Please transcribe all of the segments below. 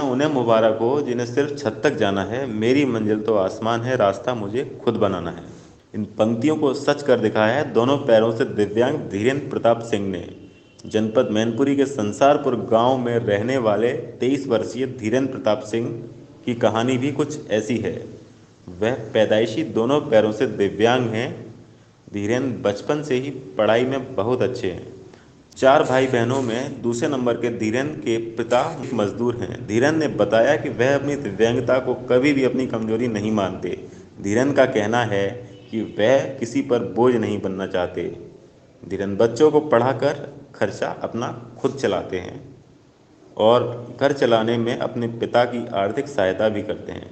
उन्हें मुबारक हो जिन्हें सिर्फ छत तक जाना है, मेरी मंजिल तो आसमान है, रास्ता मुझे खुद बनाना है। इन पंक्तियों को सच कर दिखाया है दोनों पैरों से दिव्यांग धीरेन्द्र प्रताप सिंह ने। जनपद मैनपुरी के संसारपुर गांव में रहने वाले 23 वर्षीय धीरेन्द्र प्रताप सिंह की कहानी भी कुछ ऐसी है। वह पैदाइशी दोनों पैरों से दिव्यांग हैं। धीरेन्द्र बचपन से ही पढ़ाई में बहुत अच्छे हैं। 4 भाई बहनों में दूसरे नंबर के धीरेन्द्र के पिता मजदूर हैं। धीरेन्द्र ने बताया कि वह अपनी दिव्यांगता को कभी भी अपनी कमजोरी नहीं मानते। धीरेन्द्र का कहना है कि वह किसी पर बोझ नहीं बनना चाहते। धीरेन्द्र बच्चों को पढ़ाकर खर्चा अपना खुद चलाते हैं और घर चलाने में अपने पिता की आर्थिक सहायता भी करते हैं।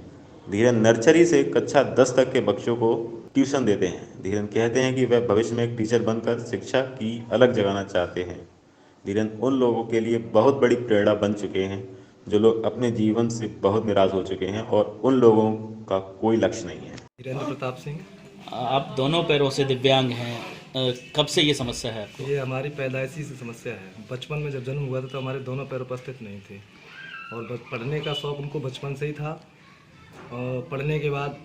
धीरेन्द्र नर्सरी से कक्षा 10 तक के बच्चों को ट्यूशन देते हैं। धीरेन्द्र कहते हैं कि वह भविष्य में एक टीचर बनकर शिक्षा की अलग जगाना चाहते हैं। धीरेन्द्र उन लोगों के लिए बहुत बड़ी प्रेरणा बन चुके हैं जो लोग अपने जीवन से बहुत निराश हो चुके हैं और उन लोगों का कोई लक्ष्य नहीं है। धीरेन्द्र प्रताप सिंह। आप दोनों पैरों से दिव्यांग हैं, कब से ये समस्या है आपको? ये हमारी पैदाइशी से समस्या है। बचपन में जब जन्म हुआ था तो हमारे दोनों पैर उपस्थित नहीं थे और पढ़ने का शौक़ उनको बचपन से ही था। और पढ़ने के बाद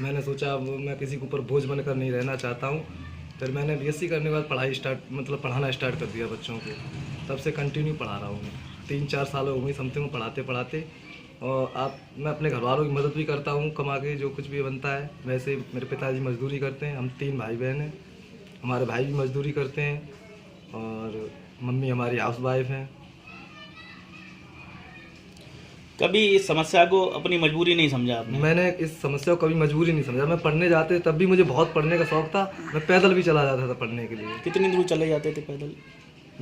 मैंने सोचा मैं किसी के ऊपर बोझ बनकर नहीं रहना चाहता हूँ। फिर मैंने बीएससी करने के बाद पढ़ाना स्टार्ट कर दिया बच्चों को। तब से कंटिन्यू पढ़ा रहा हूँ। 3-4 साल हो गई समथिंग पढ़ाते पढ़ाते। और मैं अपने घर वालों की मदद भी करता हूँ कमा के, जो कुछ भी बनता है। वैसे मेरे पिताजी मजदूरी करते हैं, हम 3 भाई बहन हैं। हमारे भाई भी मजदूरी करते हैं और मम्मी हमारी हाउस वाइफ हैं। कभी इस समस्या को अपनी मजबूरी नहीं समझा आपने? मैंने इस समस्या को कभी मजबूरी नहीं समझा। मैं पढ़ने जाते तब भी मुझे बहुत पढ़ने का शौक़ था। मैं पैदल भी चला जाता था पढ़ने के लिए। कितनी दूर चले जाते थे पैदल?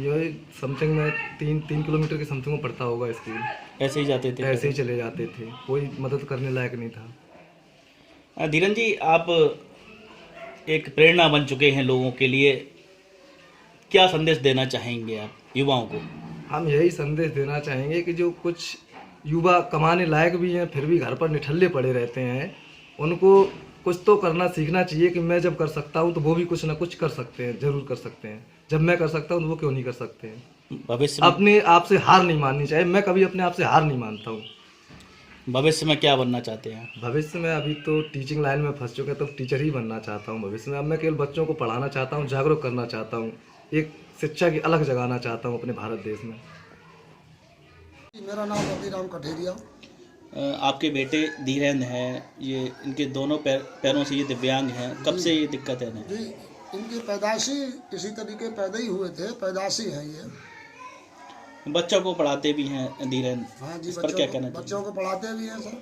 ये समथिंग में 3 किलोमीटर के समथिंग में पढ़ता होगा स्कूल। ऐसे ही जाते थे? ऐसे ही चले जाते थे, कोई मदद करने लायक नहीं था। धीरेन्द्र जी, आप एक प्रेरणा बन चुके हैं लोगों के लिए, क्या संदेश देना चाहेंगे आप युवाओं को? हम यही संदेश देना चाहेंगे कि जो कुछ युवा कमाने लायक भी हैं फिर भी घर पर निठल्ले पड़े रहते हैं, उनको कुछ तो करना सीखना चाहिए कि मैं जब कर सकता हूं तो वो भी कुछ ना कुछ कर सकते हैं, ज़रूर कर सकते हैं। जब मैं कर सकता हूं तो वो क्यों नहीं कर सकते हैं? भविष्य में अपने आप से हार नहीं माननी चाहिए। मैं कभी अपने आप से हार नहीं मानता हूँ। भविष्य में क्या बनना चाहते हैं? भविष्य में अभी तो टीचिंग लाइन में फंस चुके हैं तो टीचर ही बनना चाहता हूँ। भविष्य में अब मैं केवल बच्चों को पढ़ाना चाहता हूँ, जागरूक करना चाहता हूँ, एक शिक्षा की अलग जगाना चाहता हूँ अपने भारत देश में। मेरा नाम रतिराम कठेरिया। आपके बेटे धीरेन्द्र हैं, ये इनके दोनों पैरों से ये दिव्यांग हैं, कब से ये दिक्कत है इन्हें? जी, इनकी पैदाइशी इसी तरीके पैदा ही हुए थे, पैदाइशी हैं ये। बच्चों को पढ़ाते भी हैं धीरेन्द्र? हाँ जी, इस पर क्या कहना चाहिए? बच्चों को पढ़ाते भी हैं सर।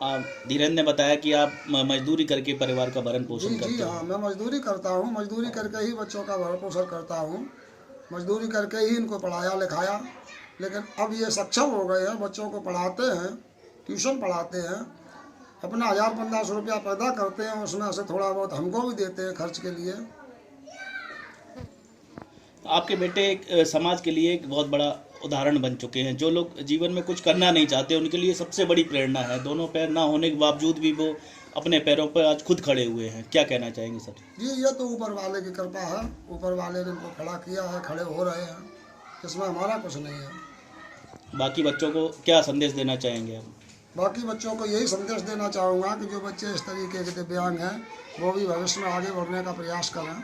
आप धीरेन्द्र ने बताया कि आप मजदूरी करके परिवार का भरण पोषण करते हैं। जी हाँ, मैं मजदूरी करता हूँ। मजदूरी करके ही बच्चों का भरण पोषण करता हूँ। मजदूरी करके ही इनको पढ़ाया लिखाया। लेकिन अब ये सक्षम हो गए हैं, बच्चों को पढ़ाते हैं, ट्यूशन पढ़ाते हैं, अपना 1000-1500 रुपया पैदा करते हैं, उसमें से थोड़ा बहुत हमको भी देते हैं खर्च के लिए। आपके बेटे एक समाज के लिए एक बहुत बड़ा उदाहरण बन चुके हैं। जो लोग जीवन में कुछ करना नहीं चाहते उनके लिए सबसे बड़ी प्रेरणा है। दोनों पैर ना होने के बावजूद भी वो अपने पैरों पर आज खुद खड़े हुए हैं। क्या कहना चाहेंगे सर? जी, ये तो ऊपर वाले की कृपा है। ऊपर वाले ने इनको खड़ा किया है, खड़े हो रहे हैं, इसमें हमारा कुछ नहीं है। बाकी बच्चों को क्या संदेश देना चाहेंगे आप? बाकी बच्चों को यही संदेश देना चाहूँगा कि जो बच्चे इस तरीके के दिव्यांग हैं वो भी भविष्य में आगे बढ़ने का प्रयास करें।